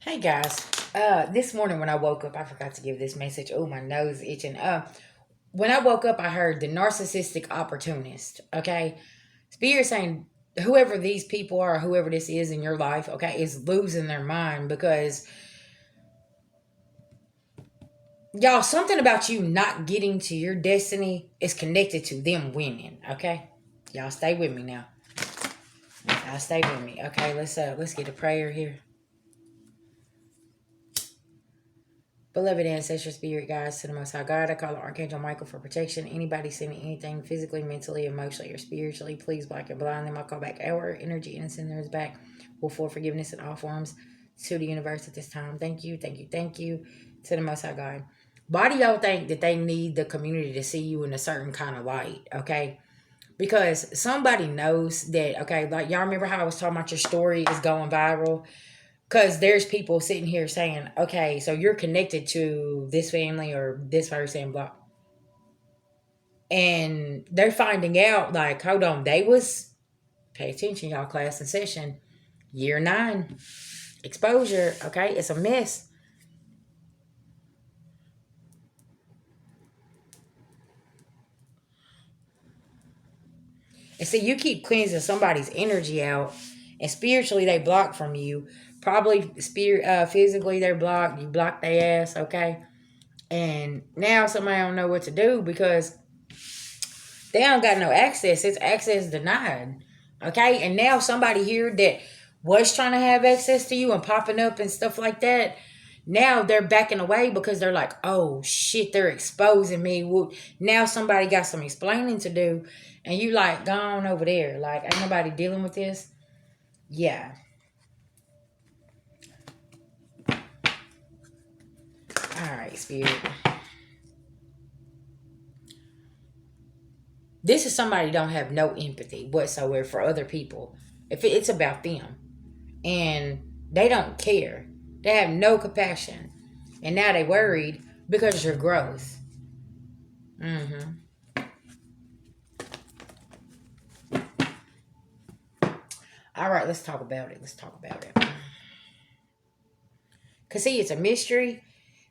Hey guys, this morning when I woke up, I forgot to give this message. Oh, my nose itching. When I woke up, I heard the narcissistic opportunist. Okay, Spirit saying whoever these people are, whoever this is in your life, okay, is losing their mind because y'all something about you not getting to your destiny is connected to them winning. Okay, y'all stay with me now. Y'all stay with me. Okay, let's get a prayer here. Beloved ancestral spirit guides to the Most High God, I call on Archangel Michael for protection. Anybody sending anything physically, mentally, emotionally, or spiritually, please block and blind them. I call back our energy and send theirs back. Will for forgiveness in all forms to the universe at this time. Thank you, thank you, thank you to the Most High God. Why do y'all think that they need the community to see you in a certain kind of light? Okay, because somebody knows that. Okay, like y'all remember how I was talking about your story is going viral. Because there's people sitting here saying, okay, so you're connected to this family or this person, blah. And they're finding out, like, hold on, they was, pay attention, y'all, class in session, year 9, exposure, okay? It's a mess. And see, you keep cleansing somebody's energy out, and spiritually they block from you. Probably physically they're blocked. You block their ass, okay? And now somebody don't know what to do because they don't got no access. It's access denied. Okay? And now somebody here that was trying to have access to you and popping up and stuff like that, now they're backing away because they're like, oh shit, they're exposing me. Now somebody got some explaining to do. And you like, go on over there. Like, ain't nobody dealing with this. Yeah. All right, spirit. This is somebody don't have no empathy whatsoever for other people. If it's about them. And they don't care. They have no compassion. And now they worried because of your growth. Mm-hmm. All right, let's talk about it. Let's talk about it. Because, see, it's a mystery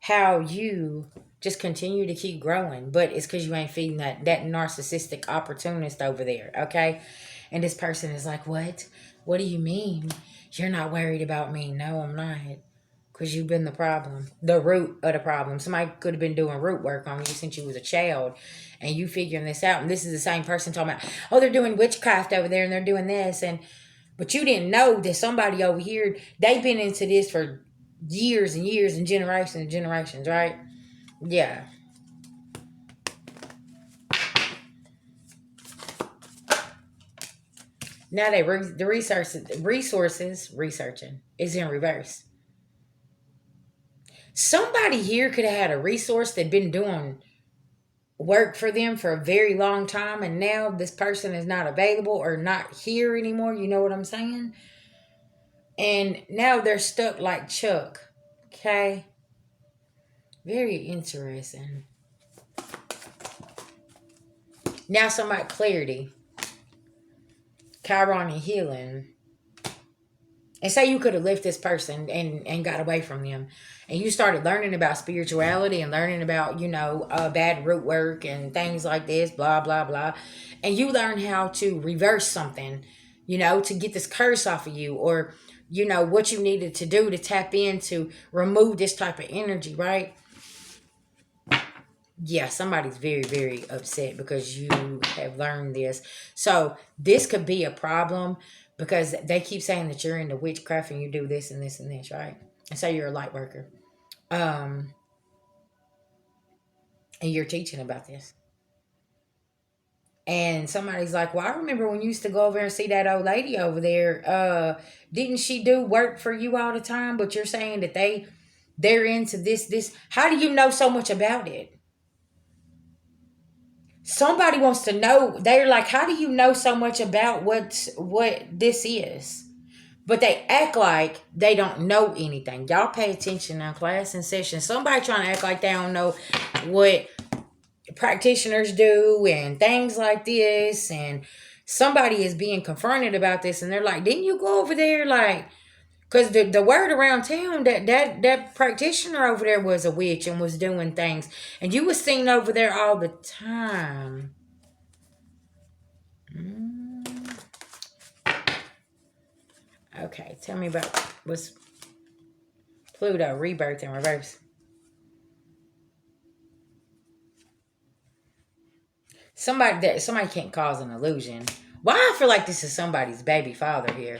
how you just continue to keep growing. But it's because you ain't feeding that narcissistic opportunist over there, okay? And this person is like, what? What do you mean? You're not worried about me. No, I'm not. Because you've been the problem, the root of the problem. Somebody could have been doing root work on you since you was a child, and you figuring this out. And this is the same person talking about, oh, they're doing witchcraft over there, and they're doing this, but you didn't know that somebody over here, they've been into this for years and years and generations, right? Yeah. Now the resources researching is in reverse. Somebody here could have had a resource that been doing work for them for a very long time, and now this person is not available or not here anymore. You know what I'm saying? And now they're stuck like Chuck. Okay? Very interesting. Now somebody clarity. Chiron and healing. And say you could have left this person and got away from them. And you started learning about spirituality and learning about, bad root work and things like this, blah, blah, blah. And you learn how to reverse something, to get this curse off of you, or, what you needed to do to tap in to remove this type of energy, right? Yeah, somebody's very, very upset because you have learned this. So this could be a problem because they keep saying that you're into witchcraft and you do this and this and this, right? And so you're a light worker. Um, and you're teaching about this. And somebody's like, well, I remember when you used to go over and see that old lady over there. Didn't she do work for you all the time? But you're saying that they're into this. How do you know so much about it? Somebody wants to know. They're like, how do you know so much about what this is? But they act like they don't know anything. Y'all pay attention now, class in session. Somebody trying to act like they don't know what practitioners do and things like this. And somebody is being confronted about this. And they're like, didn't you go over there? Like, Because the word around town that practitioner over there was a witch and was doing things. And you was seen over there all the time. Okay, tell me about what's Pluto, rebirth in reverse. Somebody can't cause an illusion. Why I feel like this is somebody's baby father here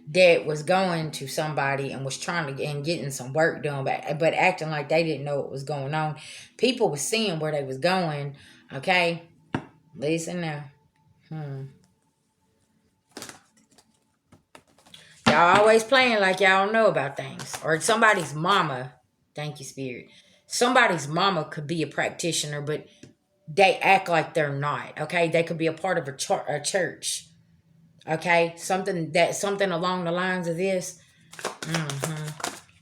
that was going to somebody and was trying to and getting some work done, but acting like they didn't know what was going on. People were seeing where they was going. Okay, listen now. Y'all always playing like y'all don't know about things, or somebody's mama. Thank you, Spirit. Somebody's mama could be a practitioner, but they act like they're not. Okay, they could be a part of a church. Okay, something along the lines of this.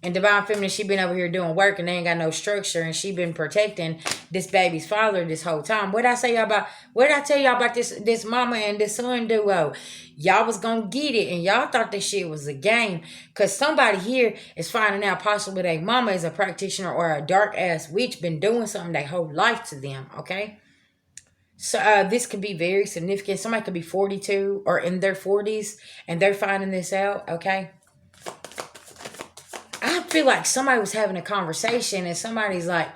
And Divine Feminine, she been over here doing work and they ain't got no structure, and she been protecting this baby's father this whole time. What did I tell y'all about this mama and this son duo? Y'all was gonna get it, and y'all thought this shit was a game. Cause somebody here is finding out possibly their mama is a practitioner or a dark ass witch, been doing something their whole life to them. Okay. So this could be very significant. Somebody could be 42 or in their 40s and they're finding this out, okay? I feel like somebody was having a conversation and somebody's like,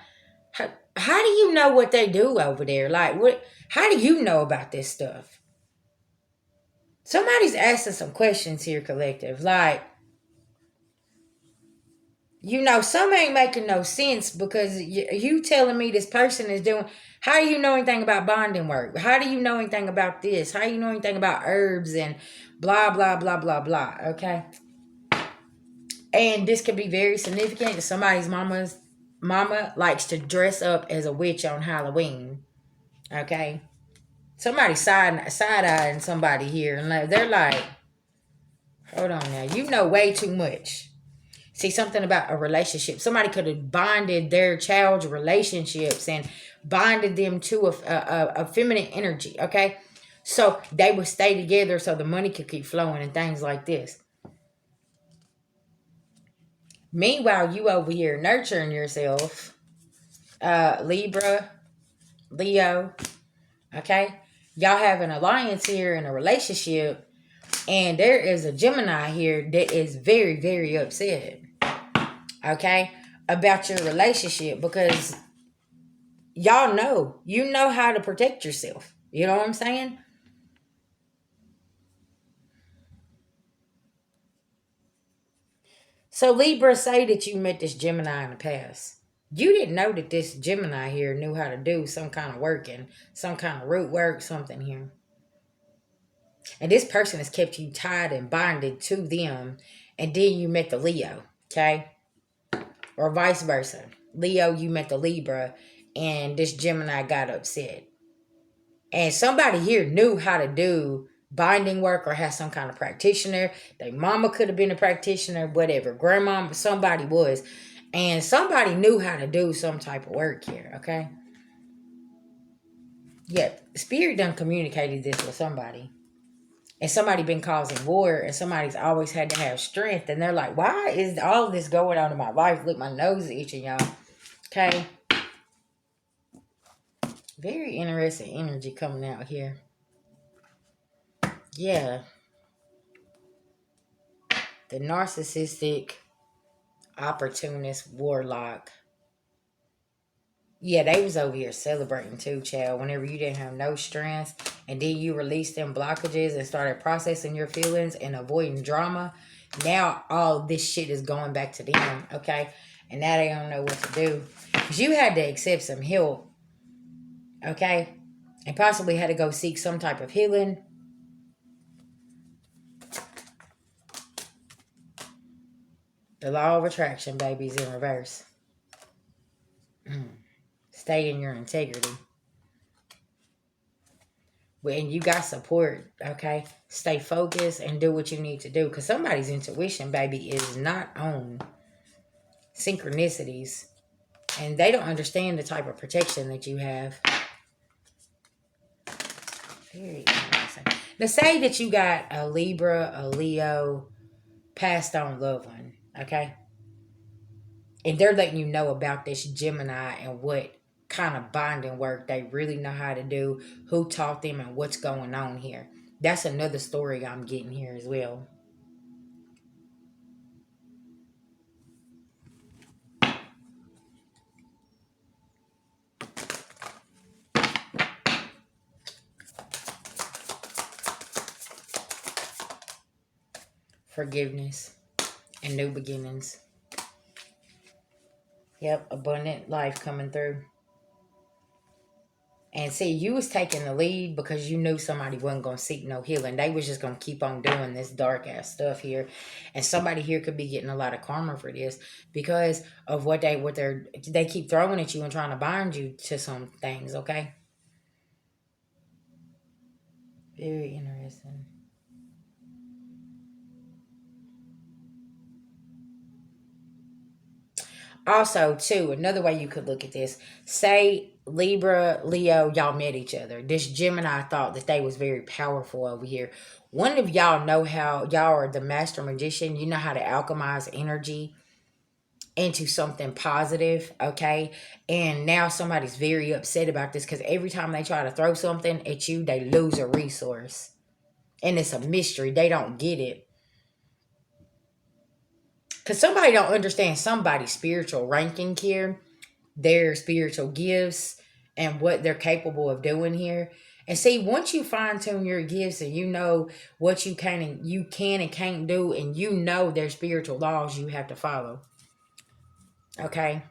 how do you know what they do over there? Like, how do you know about this stuff? Somebody's asking some questions here, collective. Like, some ain't making no sense because you telling me this person is doing... How do you know anything about bonding work? How do you know anything about this? How do you know anything about herbs and blah, blah, blah, blah, blah, okay? And this could be very significant. Somebody's mama likes to dress up as a witch on Halloween, okay? Somebody's side-eyeing somebody here, and they're like, hold on now, you know way too much. See, something about a relationship. Somebody could have bonded their child's relationships and bonded them to a feminine energy, okay? So they would stay together so the money could keep flowing and things like this. Meanwhile, you over here nurturing yourself, Libra, Leo, okay? Y'all have an alliance here in a relationship, and there is a Gemini here that is very, very upset, okay, about your relationship because y'all you know how to protect yourself. You know what I'm saying? So Libra, say that you met this Gemini in the past. You didn't know that this Gemini here knew how to do some kind of work and some kind of root work, something here. And this person has kept you tied and bonded to them. And then you met the Leo, okay? Or vice versa. Leo, you met the Libra, and this Gemini got upset. And somebody here knew how to do binding work or had some kind of practitioner. Their mama could have been a practitioner, whatever. Grandmama, somebody was. And somebody knew how to do some type of work here, okay? Yeah, Spirit done communicated this with somebody. And somebody been causing war, and somebody's always had to have strength. And they're like, why is all of this going on in my life? Look, my nose is itching, y'all. Okay? Very interesting energy coming out here. Yeah. The narcissistic, opportunist, warlock. Yeah, they was over here celebrating too, child. Whenever you didn't have no strength, and then you released them blockages and started processing your feelings and avoiding drama. Now all this shit is going back to them, okay? And now they don't know what to do. Because you had to accept some help, okay? And possibly had to go seek some type of healing. The law of attraction, babies, in reverse. Stay in your integrity. When you got support, okay? Stay focused and do what you need to do. Because somebody's intuition, baby, is not on synchronicities. And they don't understand the type of protection that you have. Very interesting. Now, say that you got a Libra, a Leo, passed on loved one. Okay. And they're letting you know about this Gemini and what kind of bonding work they really know how to do, who taught them, and what's going on here. That's another story I'm getting here as well. Forgiveness and new beginnings. Yep, abundant life coming through. And see, you was taking the lead because you knew somebody wasn't going to seek no healing. They was just going to keep on doing this dark ass stuff here. And somebody here could be getting a lot of karma for this because of they keep throwing at you and trying to bind you to some things, okay? Very interesting. Also, too, another way you could look at this, say Libra, Leo, y'all met each other. This Gemini thought that they was very powerful over here. One of y'all know how y'all are the master magician. You know how to alchemize energy into something positive, okay? And now somebody's very upset about this because every time they try to throw something at you, they lose a resource. And it's a mystery. They don't get it. Because somebody don't understand somebody's spiritual ranking here, their spiritual gifts, and what they're capable of doing here. And see, once you fine tune your gifts and you know what you can and can't do, and you know their spiritual laws you have to follow. Okay.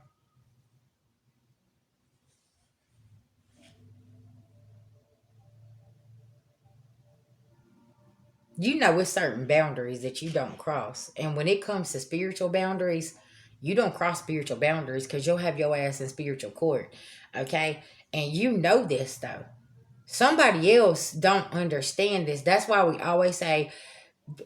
You know it's certain boundaries that you don't cross. And when it comes to spiritual boundaries, you don't cross spiritual boundaries because you'll have your ass in spiritual court. Okay. And you know this though. Somebody else don't understand this. That's why we always say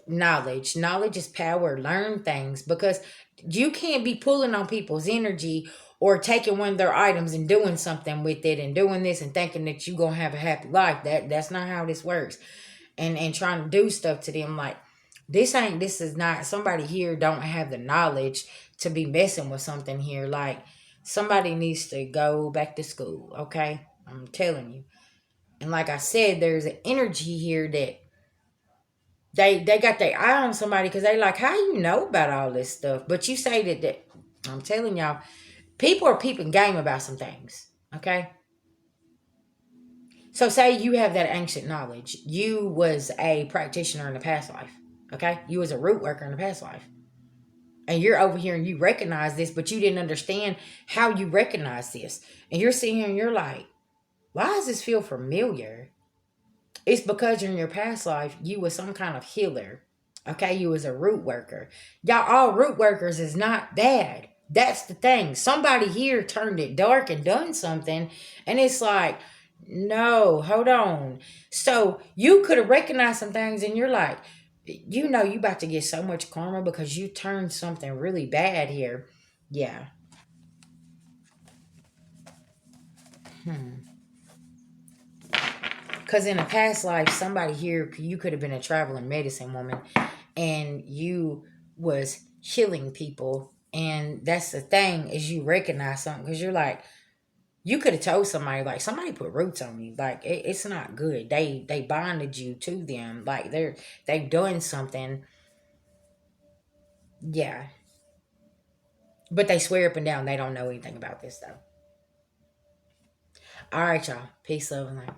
knowledge is power. Learn things because you can't be pulling on people's energy or taking one of their items and doing something with it and doing this and thinking that you're gonna have a happy life. That's not how this works. And trying to do stuff to them like this is not, somebody here don't have the knowledge to be messing with something here. Like somebody needs to go back to school. Okay, I'm telling you. And like I said, there's an energy here that they got their eye on somebody because they like, how you know about all this stuff? But you say that I'm telling y'all, people are peeping game about some things. Okay. So say you have that ancient knowledge. You was a practitioner in the past life. Okay. You was a root worker in the past life. And you're over here and you recognize this, but you didn't understand how you recognize this. And you're sitting here and you're like, why does this feel familiar? It's because in your past life, you was some kind of healer. Okay, you was a root worker. Y'all, all root workers is not bad. That's the thing. Somebody here turned it dark and done something, and it's like, no, hold on. So you could have recognized some things, and you're like, you know, you about to get so much karma because you turned something really bad here. Yeah. Because in a past life, somebody here, you could have been a traveling medicine woman and you was healing people. And that's the thing is you recognize something because you're like, you could have told somebody, like, somebody put roots on me. Like, it's not good. They bonded you to them. Like, they've done something. Yeah. But they swear up and down they don't know anything about this, though. All right, y'all. Peace, love, and light.